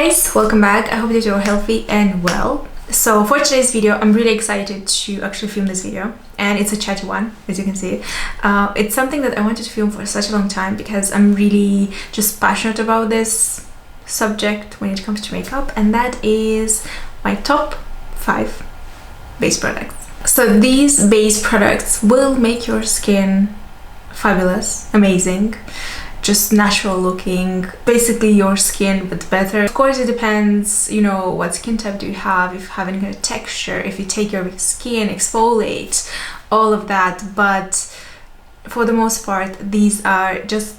guys, welcome back. I hope that you're healthy and well. So for today's video, I'm really excited to actually film this video, and it's a chatty one, as you can see. It's something that I wanted to film for such a long time because I'm really just passionate about this subject when it comes to makeup, and that is my top 5 base products. So these base products will make your skin fabulous, amazing, just natural looking, basically your skin but better. Of course it depends, you know, what skin type do you have, if you have any kind of texture, if you take your skin, exfoliate, all of that. But for the most part, these are just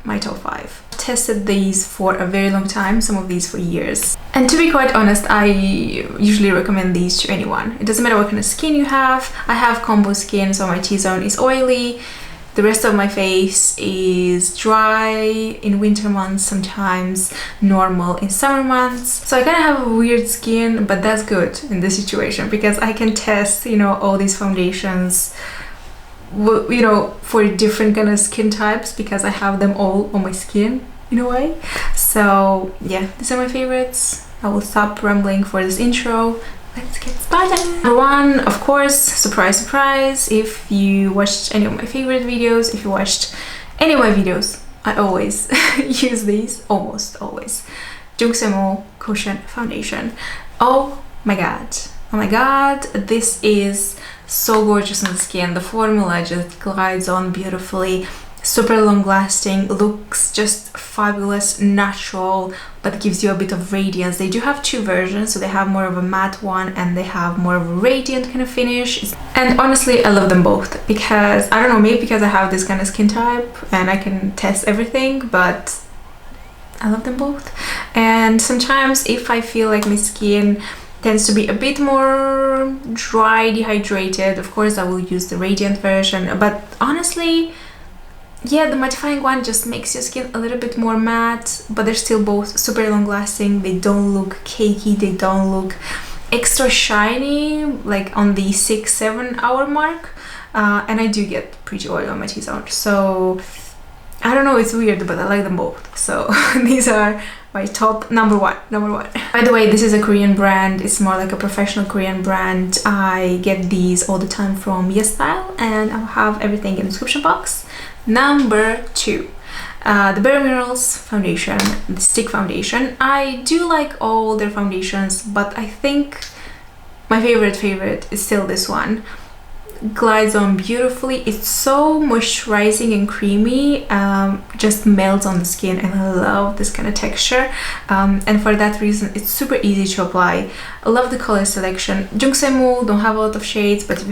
my top 5. I've tested these for a very long time, some of these for years. And to be quite honest, I usually recommend these to anyone. It doesn't matter what kind of skin you have. I have combo skin, so my T-zone is oily. The rest of my face is dry in winter months, sometimes normal in summer months. So I kind of have a weird skin, but that's good in this situation because I can test, you know, all these foundations, you know, for different kind of skin types because I have them all on my skin in a way. So yeah, these are my favorites. I will stop rambling for this intro. Let's get started. Number 1, of course, surprise, surprise. If you watched any of my favorite videos, if you watched any of my videos, I always use these, almost always. Duximo Cushion foundation. Oh my god. Oh my god, this is so gorgeous on the skin. The formula just glides on beautifully. Super long lasting, looks just fabulous, natural, but gives you a bit of radiance. They do have 2 versions, so they have more of a matte one and they have more of a radiant kind of finish. And honestly, I love them both because, I don't know, maybe because I have this kind of skin type and I can test everything, but I love them both. And sometimes if I feel like my skin tends to be a bit more dry, dehydrated, of course I will use the radiant version, but honestly, yeah, the mattifying one just makes your skin a little bit more matte, but they're still both super long lasting. They don't look cakey, they don't look extra shiny like on the 6-7 hour mark, and I do get pretty oil on my T-zone, so I don't know, it's weird, but I like them both. So these are my top number one. By the way, this is a Korean brand. It's more like a professional Korean brand. I get these all the time from YesStyle, and I'll have everything in the description box. Number 2, the Bare Minerals foundation, the stick foundation. I do like all their foundations, but I think my favorite is still this one. Glides on beautifully. It's so moisturizing and creamy, just melts on the skin, and I love this kind of texture, and for that reason it's super easy to apply. I love the color selection. Duximo don't have a lot of shades, but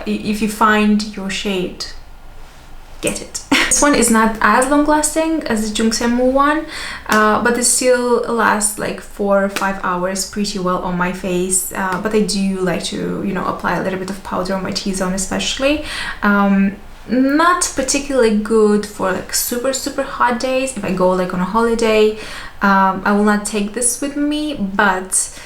if you find your shade, get it. This one is not as long lasting as the Duximo one, but it still lasts like 4 or 5 hours pretty well on my face, but I do like to, you know, apply a little bit of powder on my T-zone especially. Not particularly good for like super hot days. If I go like on a holiday, I will not take this with me, but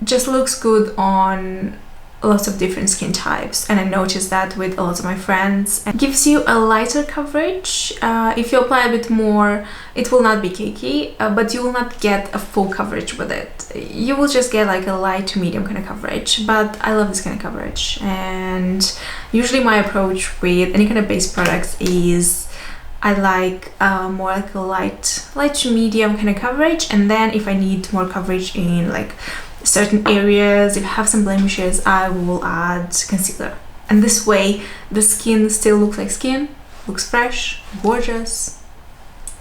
just looks good on lots of different skin types, and I noticed that with a lot of my friends. It gives you a lighter coverage. If you apply a bit more, it will not be cakey, but you will not get a full coverage with it. You will just get like a light to medium kind of coverage, but I love this kind of coverage. And usually my approach with any kind of base products is I like more like a light to medium kind of coverage, and then if I need more coverage in like certain areas, if I have some blemishes, I will add concealer. And this way the skin still looks like skin, looks fresh, gorgeous.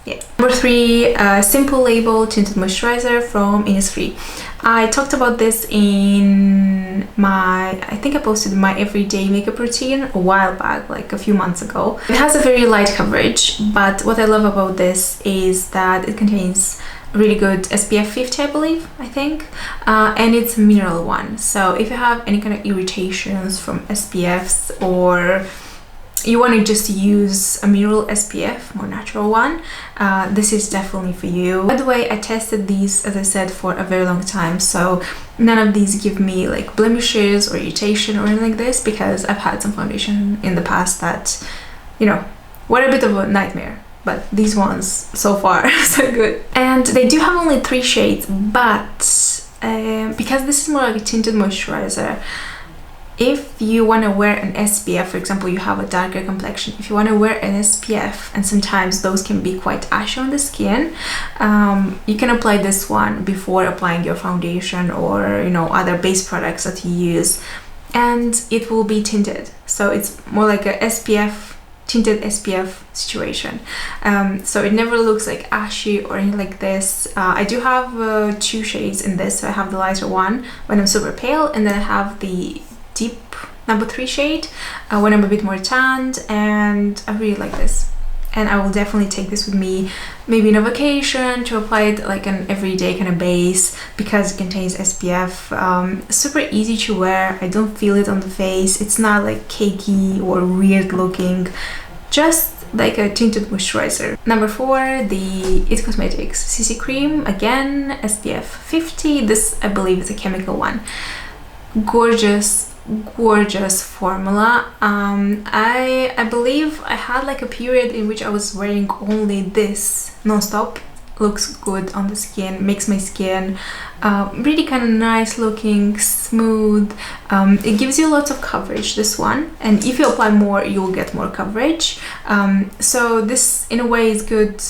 Yeah. Number 3, Simple Label Tinted Moisturizer from Innisfree. I talked about this in my, I think I posted my everyday makeup routine a while back, like a few months ago. It has a very light coverage, but what I love about this is that it contains really good SPF 50, I believe, I think, and it's a mineral one. So if you have any kind of irritations from SPFs, or you want to just use a mineral SPF, more natural one, this is definitely for you. By the way, I tested these, as I said, for a very long time, so none of these give me like blemishes or irritation or anything like this, because I've had some foundation in the past that, you know, were a bit of a nightmare. but these ones so far so good. And they do have only 3 shades, but because this is more like a tinted moisturizer, if you want to wear an SPF, for example, you have a darker complexion, if you want to wear an SPF, and sometimes those can be quite ashy on the skin, you can apply this one before applying your foundation or, you know, other base products that you use, and it will be tinted. So it's more like a SPF, tinted SPF situation. So it never looks like ashy or anything like this. I do have 2 shades in this. So I have the lighter one when I'm super pale, and then I have the deep number 3 shade when I'm a bit more tanned, and I really like this. And I will definitely take this with me, maybe on a vacation, to apply it like an everyday kind of base, because it contains SPF. Super easy to wear. I don't feel it on the face. It's not like cakey or weird looking, just like a tinted moisturizer. Number 4, the It Cosmetics CC Cream. Again, SPF 50. This, I believe, is a chemical one. Gorgeous formula. I believe I had like a period in which I was wearing only this non-stop. Looks good on the skin, makes my skin really kind of nice looking, smooth. It gives you lots of coverage, this one, and if you apply more, you'll get more coverage. So this in a way is good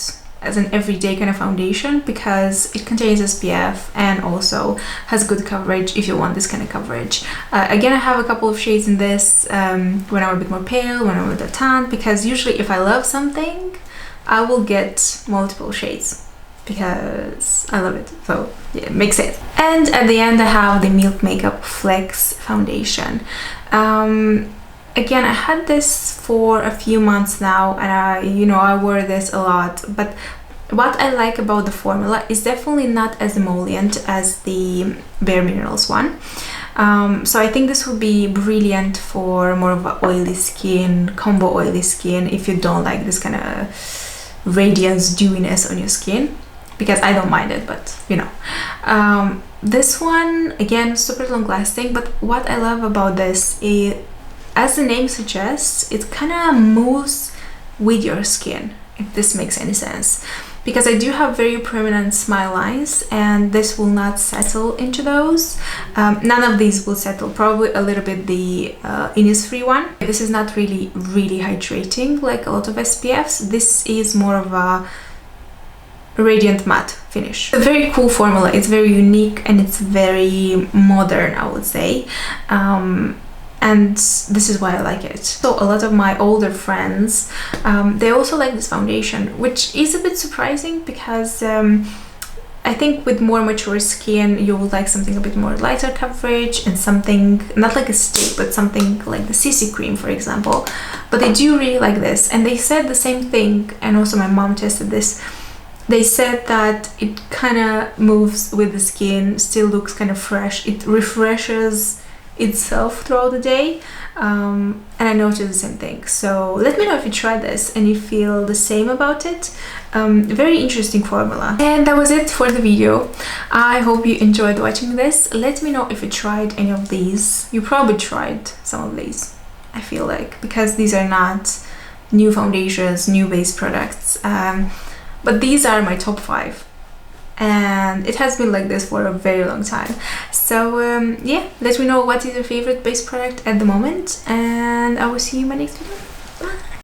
as an everyday kind of foundation, because it contains SPF and also has good coverage if you want this kind of coverage. Again, I have a couple of shades in this when I'm a bit more pale, when I'm a bit tan, because usually if I love something, I will get multiple shades because I love it. So yeah, it makes sense. And at the end, I have the Milk Makeup Flex Foundation. Again, I had this for a few months now, and I wore this a lot, but what I like about the formula is definitely not as emollient as the Bare Minerals one. So I think this would be brilliant for more of an oily skin, combo oily skin, if you don't like this kind of radiance, dewiness on your skin, because I don't mind it, but you know. This one, again, super long lasting, but what I love about this is, as the name suggests, it kind of moves with your skin, if this makes any sense. Because I do have very prominent smile lines, and this will not settle into those. None of these will settle, probably a little bit the Innisfree one. This is not really hydrating like a lot of SPFs. This is more of a radiant matte finish. It's a very cool formula. It's very unique and it's very modern, I would say. And this is why I like it. So a lot of my older friends, they also like this foundation, which is a bit surprising, because I think with more mature skin, you would like something a bit more lighter coverage, and something, not like a stick, but something like the CC Cream, for example. But they do really like this, and they said the same thing, and also my mom tested this. They said that it kind of moves with the skin, still looks kind of fresh, it refreshes itself throughout the day, and I noticed the same thing. So let me know if you try this and you feel the same about it. Very interesting formula. And that was it for the video. I hope you enjoyed watching this. Let me know if you tried any of these. You probably tried some of these, I feel like, because these are not new foundations, new base products, but these are my top 5. And it has been like this for a very long time. So yeah, let me know what is your favorite base product at the moment, and I will see you in my next video.